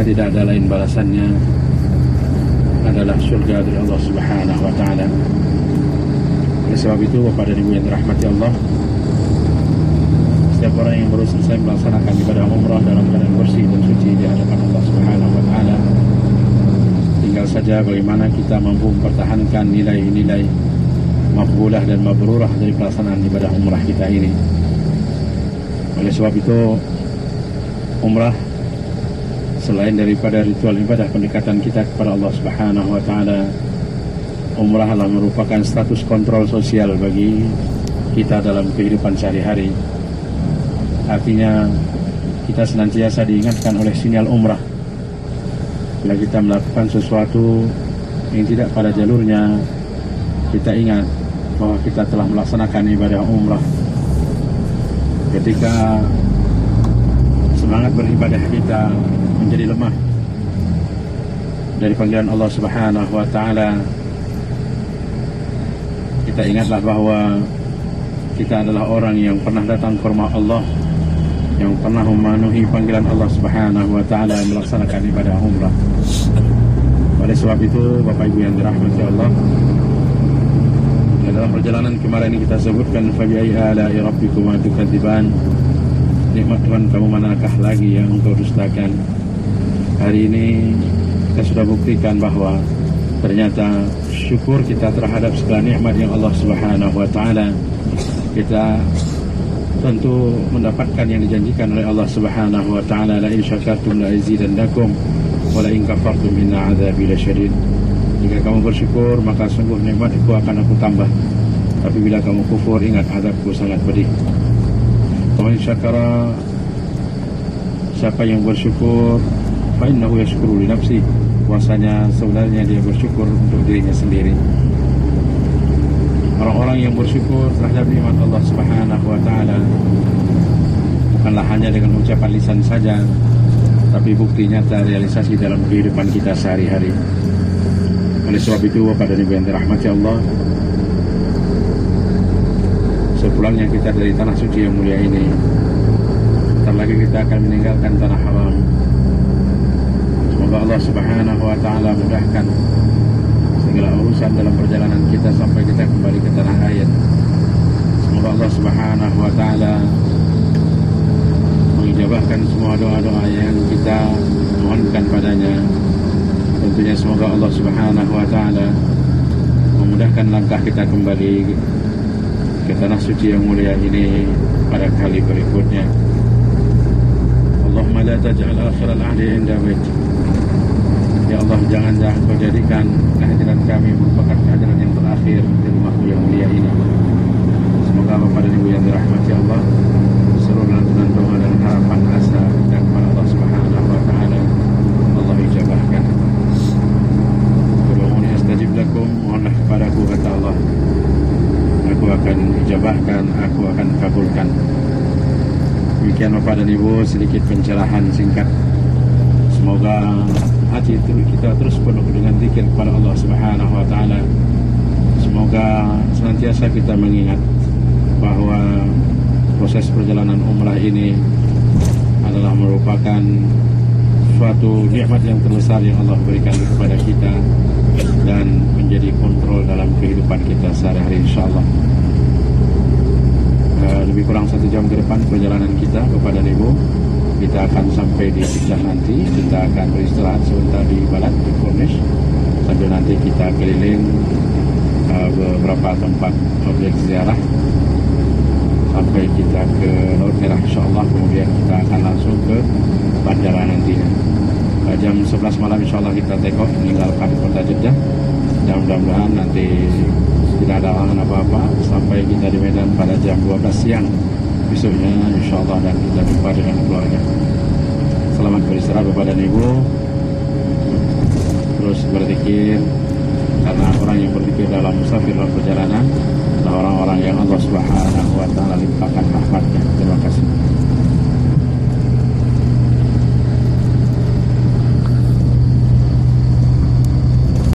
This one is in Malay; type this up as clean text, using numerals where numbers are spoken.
maka tidak ada lain balasannya adalah surga dari Allah Subhanahu wa Ta'ala. Oleh sebab itu, Bapak dan Ibu yang dirahmati Allah, setiap orang yang baru selesai melaksanakan ibadah umrah dalam keadaan bersih dan suci di hadapan Allah Subhanahu wa Ta'ala, tinggal saja bagaimana kita mampu mempertahankan nilai-nilai maqbulah dan mabrurah dari pelaksanaan ibadah umrah kita ini. Oleh sebab itu, umrah selain daripada ritual ibadah pendekatan kita kepada Allah Subhanahu wa Ta'ala, umrah adalah merupakan status kontrol sosial bagi kita dalam kehidupan sehari-hari. Artinya kita senantiasa diingatkan oleh sinyal umrah. Bila kita melakukan sesuatu yang tidak pada jalurnya, kita ingat bahwa kita telah melaksanakan ibadah umrah. Ketika semangat beribadah kita menjadi lemah dari panggilan Allah Subhanahu wa Ta'ala, kita ingatlah bahwa kita adalah orang yang pernah datang ke rumah Allah, yang pernah memenuhi panggilan Allah Subhanahu wa Ta'ala melaksanakan ibadah umrah. Oleh sebab itu, Bapak Ibu yang dirahmati Allah, dalam perjalanan kemarin ini kita sebutkan fabi'ai ala'i rabbikuma tukadziban, nikmat Tuhan kamu manakah lagi yang engkau dustakan. Hari ini kita sudah buktikan bahwa ternyata syukur kita terhadap segala nikmat yang Allah Subhanahu wa Ta'ala, kita tentu mendapatkan yang dijanjikan oleh Allah Subhanahu wa Ta'ala, la in syakartum la azidannakum wa la in kafartum inna adzabi lasyadid. Jika kamu bersyukur, maka sungguh nikmatku akan aku tambah. Tapi bila kamu kufur, ingat azabku sangat pedih. Wa man syakara, siapa yang bersyukur, fa innahu yashkuru li nafsi, bahwasanya sebenarnya dia bersyukur untuk dirinya sendiri. Orang-orang yang bersyukur terhadap nikmat Allah Subhanahu wa Ta'ala bukanlah hanya dengan ucapan lisan saja, tapi bukti nyata realisasi dalam kehidupan kita sehari-hari. Oleh sebab itu, Bapak dan Ibu yang dirahmati Allah, sepulangnya kita dari tanah suci yang mulia ini, sebentar lagi kita akan meninggalkan tanah haram. Semoga Allah Subhanahu wa Ta'ala mudahkan segala urusan dalam perjalanan kita sampai kita kembali ke tanah air. Semoga Allah Subhanahu wa Ta'ala mengijabahkan semua doa-doa yang kita mohonkan padanya. Tentunya semoga Allah Subhanahu wa Ta'ala memudahkan langkah kita kembali ke tanah suci yang mulia ini pada kali berikutnya. Allahumma la taj'al akhiral ahdi inda baitik. Ya Allah, janganlah Kau jadikan kehadiran kami merupakan kehadiran yang terakhir di rumah-Mu yang mulia ini. Semoga Bapak dan Ibu yang dirahmati Allah, seluruh lantunan doa dan harapan asa dan kepada Allah Subhanahu wa Ta'ala, Allah ijabahkan. Ud'uuni astajib lakum, mohonlah kepadaku, kata Allah, aku akan ijabahkan, aku akan kabulkan. Demikian Bapak dan Ibu, sedikit pencerahan singkat. Semoga hati kita terus penuh dengan zikir kepada Allah Subhanahu wa Ta'ala. Semoga senantiasa kita mengingat bahwa proses perjalanan umrah ini adalah merupakan suatu nikmat yang terbesar yang Allah berikan kepada kita dan menjadi kontrol dalam kehidupan kita sehari-hari, insyaAllah. Lebih kurang 1 jam ke depan perjalanan kita, Bapak dan Ibu, kita akan sampai di Jeddah nanti. Kita akan beristirahat sebentar di Balat, di Corniche, sambil nanti kita keliling beberapa tempat objek ziarah sampai kita ke Laut Merah, insyaAllah. Kemudian kita akan langsung ke bandara nantinya. Jam 11 malam insyaAllah kita take off meninggalkan kota Jeddah, dan mudah-mudahan nanti tidak ada halangan apa-apa sampai kita di Medan pada jam 12 siang besoknya, insyaAllah, dan kita jumpa dengan keluarga. Selamat beristirahat Bapak dan Ibu. Terus berzikir, karena orang yang berzikir dalam musafir dalam perjalanan adalah orang-orang yang Allah Subhanahu wa Ta'ala limpahkan rahmatnya. Terima kasih.